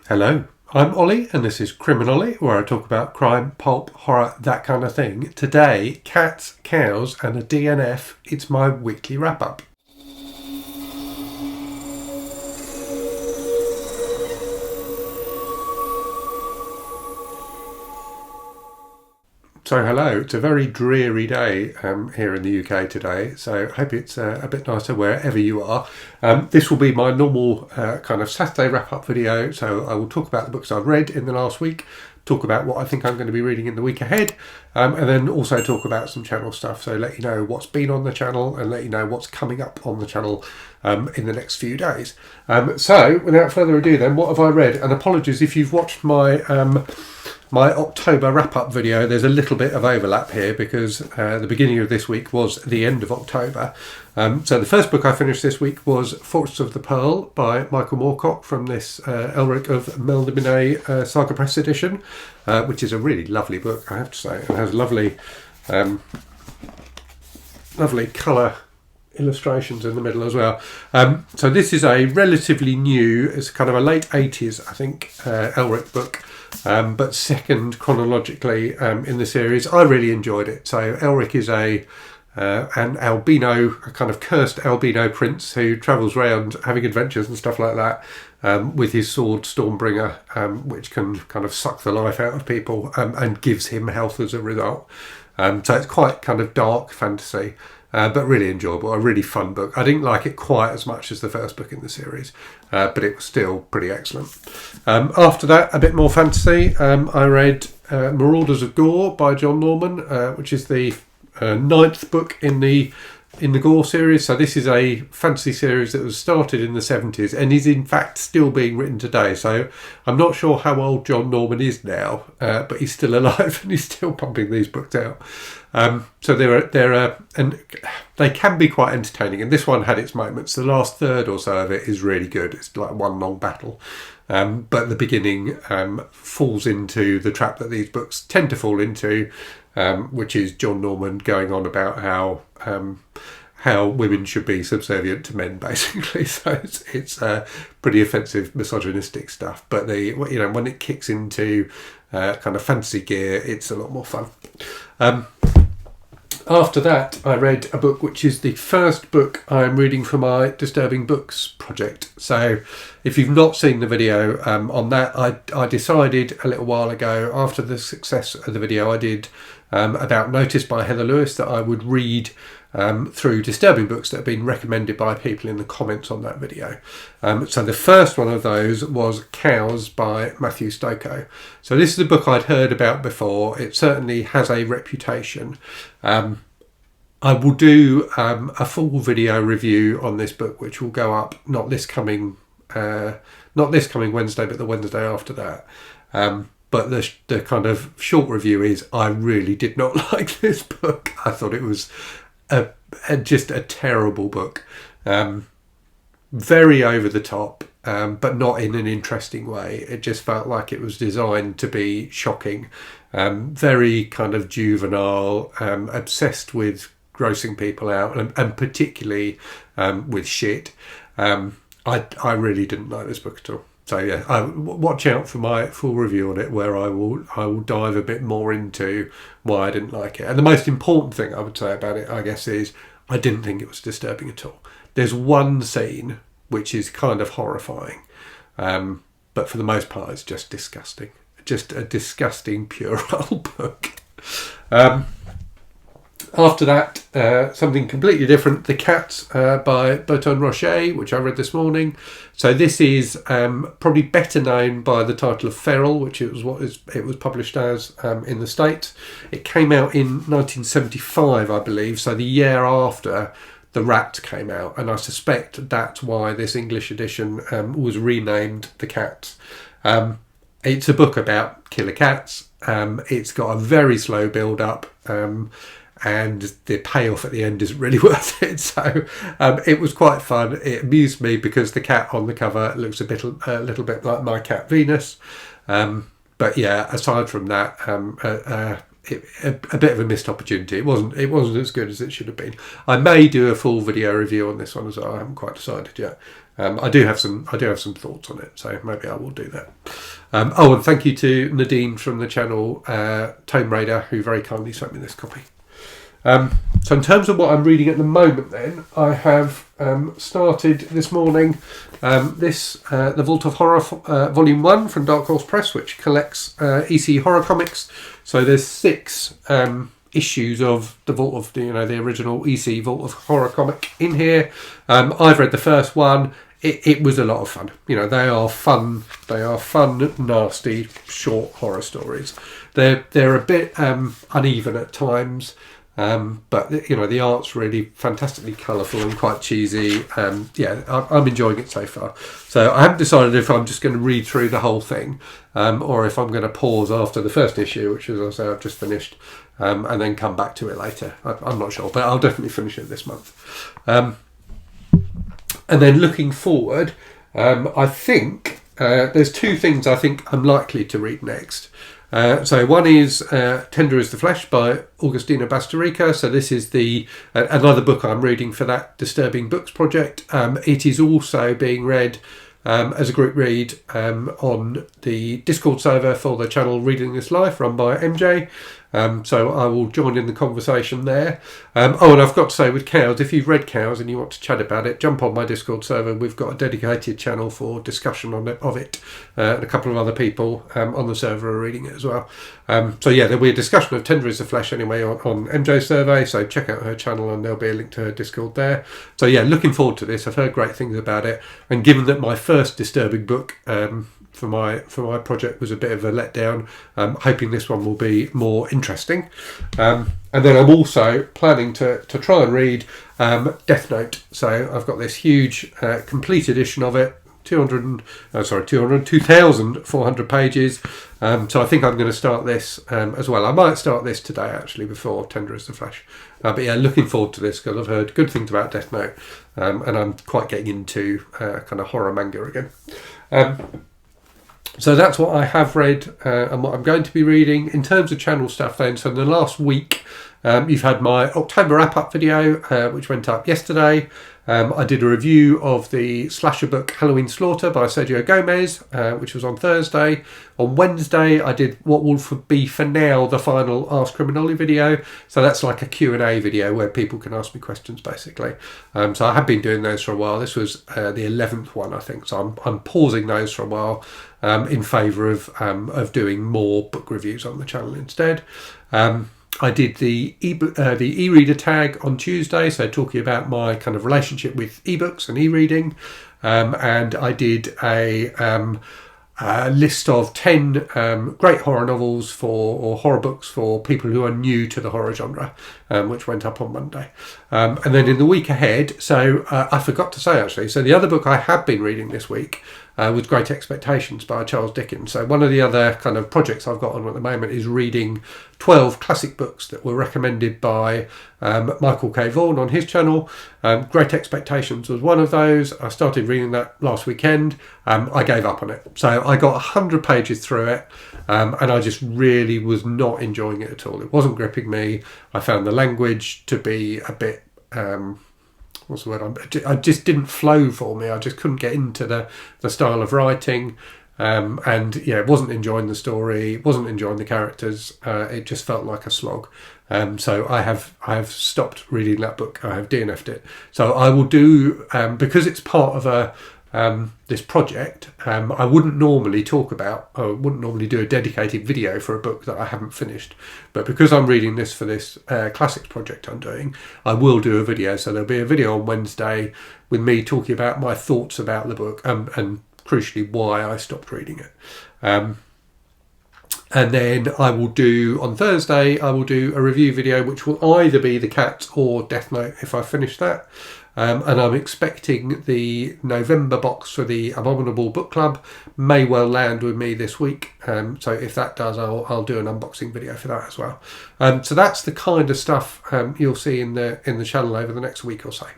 Hello, I'm Ollie and this is Criminolly, where I talk about crime, pulp, horror, that kind of thing. Today, cats, cows and a DNF. It's my weekly wrap-up. So hello, it's a very dreary day here in the UK today, so I hope it's a bit nicer wherever you are. This will be my normal kind of Saturday wrap-up video, so I will talk about the books I've read in the last week, talk about what I think I'm going to be reading in the week ahead, and then also talk about some channel stuff, so let you know what's been on the channel and let you know what's coming up on the channel in the next few days. So without further ado then, what have I read? And apologies if you've watched my October wrap-up video. There's a little bit of overlap here because the beginning of this week was the end of October. So the first book I finished this week was Fortress of the Pearl by Michael Moorcock from this Elric of Melniboné Saga Press edition, which is a really lovely book, I have to say. It has lovely colour illustrations in the middle as well. So this is a relatively new, it's kind of a late 80s, I think, Elric book. But second chronologically in the series. I really enjoyed it. So Elric is an albino, a kind of cursed albino prince who travels around having adventures and stuff like that with his sword Stormbringer, which can kind of suck the life out of people and gives him health as a result. So it's quite kind of dark fantasy. But really enjoyable, a really fun book. I didn't like it quite as much as the first book in the series, but it was still pretty excellent. After that, a bit more fantasy. I read Marauders of Gore by John Norman, which is the ninth book in the Gore series. So this is a fantasy series that was started in the 70s and is in fact still being written today. So I'm not sure how old John Norman is now, but he's still alive and he's still pumping these books out. So and they can be quite entertaining. And this one had its moments. The last third or so of it is really good. It's like one long battle. But the beginning falls into the trap that these books tend to fall into, which is John Norman going on about how women should be subservient to men, basically. So it's pretty offensive, misogynistic stuff. But when it kicks into kind of fantasy gear, it's a lot more fun. After that, I read a book which is the first book I'm reading for my Disturbing Books project. So if you've not seen the video on that, I decided a little while ago, after the success of the video I did about Notice by Heather Lewis, that I would read through disturbing books that have been recommended by people in the comments on that video. So the first one of those was Cows by Mathhew Stokoe. So this is a book I'd heard about before. It certainly has a reputation. I will do a full video review on this book, which will go up not this coming Wednesday, but the Wednesday after that. But the kind of short review is I really did not like this book. I thought it was just a terrible book. Very over the top, but not in an interesting way. It just felt like it was designed to be shocking. Very kind of juvenile, obsessed with grossing people out, and particularly with shit. I really didn't like this book at all. So yeah, watch out for my full review on it, where I will dive a bit more into why I didn't like it. And the most important thing I would say about it, I guess, is I didn't think it was disturbing at all. There's one scene which is kind of horrifying, but for the most part, it's just disgusting. Just a disgusting, puerile book. After that, something completely different, The Cats by Berton, Roueche, which I read this morning. So this is probably better known by the title of Feral, which it was published as in the States. It came out in 1975, I believe, so the year after The Rat came out, and I suspect that's why this English edition was renamed The Cats. It's a book about killer cats. It's got a very slow build-up, and the payoff at the end isn't really worth it. So it was quite fun. It amused me because the cat on the cover looks a little bit like my cat Venus. But yeah, aside from that, a bit of a missed opportunity. It wasn't as good as it should have been. I may do a full video review on this one as well. I haven't quite decided yet. I do have some thoughts on it, so maybe I will do that. Oh, and thank you to Nadine from the channel Tome Raider, who very kindly sent me this copy. So in terms of what I'm reading at the moment then, I have started this morning The Vault of Horror Volume 1 from Dark Horse Press, which collects EC horror comics. So there's 6 issues of the Vault of the original EC Vault of Horror comic in here. I've read the first one. It was a lot of fun. They are fun. They are fun, nasty, short horror stories. They're a bit uneven at times. But the art's really fantastically colourful and quite cheesy. I'm enjoying it so far. So I haven't decided if I'm just going to read through the whole thing, or if I'm going to pause after the first issue, which is also I've just finished, and then come back to it later. I'm not sure, but I'll definitely finish it this month. And then looking forward, I think there's 2 things I think I'm likely to read next. So one is Tender is the Flesh by Augustina Bastarrica. So this is another book I'm reading for that Disturbing Books project. It is also being read as a group read on the Discord server for the channel Reading This Life, run by MJ. So I will join in the conversation there. And I've got to say, with Cows, if you've read Cows and you want to chat about it, jump on my Discord server. We've got a dedicated channel for discussion of it, and a couple of other people on the server are reading it as well. There'll be a discussion of Tender is the Flesh anyway on MJ's survey, so check out her channel and there'll be a link to her Discord there. So looking forward to this. I've heard great things about it, and given that my first disturbing book for my project was a bit of a letdown, hoping this one will be more interesting. And then I'm also planning to try and read Death Note. So I've got this huge complete edition of it, 2,400 pages. So I think I'm going to start this as well. I might start this today actually before Tender is the Flesh. Looking forward to this because I've heard good things about Death Note, and I'm quite getting into kind of horror manga again. So that's what I have read and what I'm going to be reading. In terms of channel stuff then, so in the last week you've had my October wrap-up video, which went up yesterday. I did a review of the slasher book Halloween Slaughter by Sergio Gomez, which was on Thursday. On Wednesday, I did what will be for now the final Ask Criminoli video. So that's like a Q&A video where people can ask me questions, basically. So I have been doing those for a while. This was the 11th one, I think. So I'm pausing those for a while in favour of doing more book reviews on the channel instead. I did the e-reader tag on Tuesday, so talking about my kind of relationship with ebooks and e-reading, and I did a list of 10 great horror novels or horror books for people who are new to the horror genre, which went up on Monday. And then in the week ahead, so I forgot to say actually, so the other book I have been reading this week was Great Expectations by Charles Dickens. So one of the other kind of projects I've got on at the moment is reading 12 classic books that were recommended by Michael K. Vaughan on his channel. Great Expectations was one of those. I started reading that last weekend. I gave up on it. So I got 100 pages through it, and I just really was not enjoying it at all. It wasn't gripping me. I found the language to be a bit... what's the word? I just didn't flow for me. I just couldn't get into the style of writing, and wasn't enjoying the story, wasn't enjoying the characters. It just felt like a slog. So I have stopped reading that book. I have DNF'd it. So I will do because it's part of this project. I wouldn't normally do a dedicated video for a book that I haven't finished, but because I'm reading this for this classics project I'm doing, I will do a video. So there'll be a video on Wednesday with me talking about my thoughts about the book, and crucially why I stopped reading it. And then on Thursday I will do a review video which will either be The Cat or Death Note if I finish that. And I'm expecting the November box for the Abominable Book Club may well land with me this week. So if that does, I'll do an unboxing video for that as well. So that's the kind of stuff you'll see in the channel over the next week or so.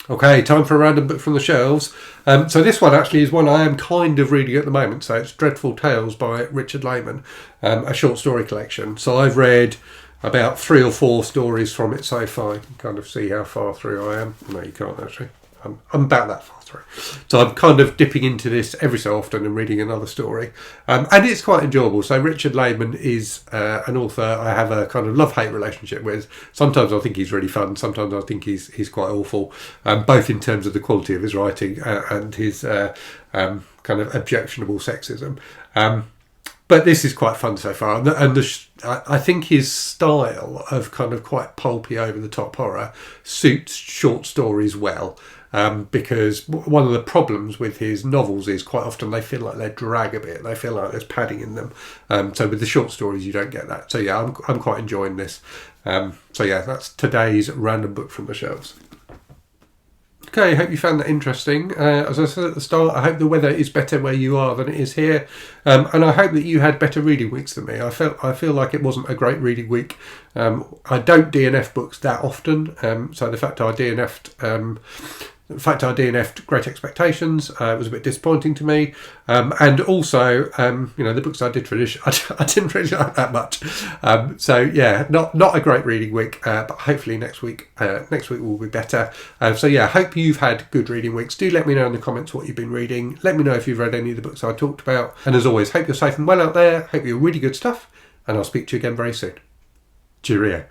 Okay, time for a random book from the shelves. So this one actually is one I am kind of reading at the moment. So it's Dreadful Tales by Richard Lehman, a short story collection. So I've read about 3 or 4 stories from it so far. You can kind of see how far through I am. No, you can't actually. I'm about that far through. So I'm kind of dipping into this every so often and reading another story. And it's quite enjoyable. So Richard Lehman is an author I have a kind of love-hate relationship with. Sometimes I think he's really fun. Sometimes I think he's quite awful, both in terms of the quality of his writing and his kind of objectionable sexism. But this is quite fun so far, I think his style of kind of quite pulpy, over-the-top horror suits short stories well, because one of the problems with his novels is quite often they feel like they drag a bit, they feel like there's padding in them. So with the short stories, you don't get that. So yeah, I'm quite enjoying this. So yeah, that's today's random book from the shelves. Okay, I hope you found that interesting. As I said at the start, I hope the weather is better where you are than it is here, and I hope that you had better reading weeks than me. I feel like it wasn't a great reading week. I don't DNF books that often, so the fact I DNF'd Great Expectations was a bit disappointing to me, and also the books I did finish I didn't really like that much. So yeah, not a great reading week, but hopefully next week will be better. So yeah, hope you've had good reading weeks. Do let me know in the comments what you've been reading. Let me know if you've read any of the books I talked about, and as always, hope you're safe and well out there. Hope you're really good stuff, and I'll speak to you again very soon. Cheerio.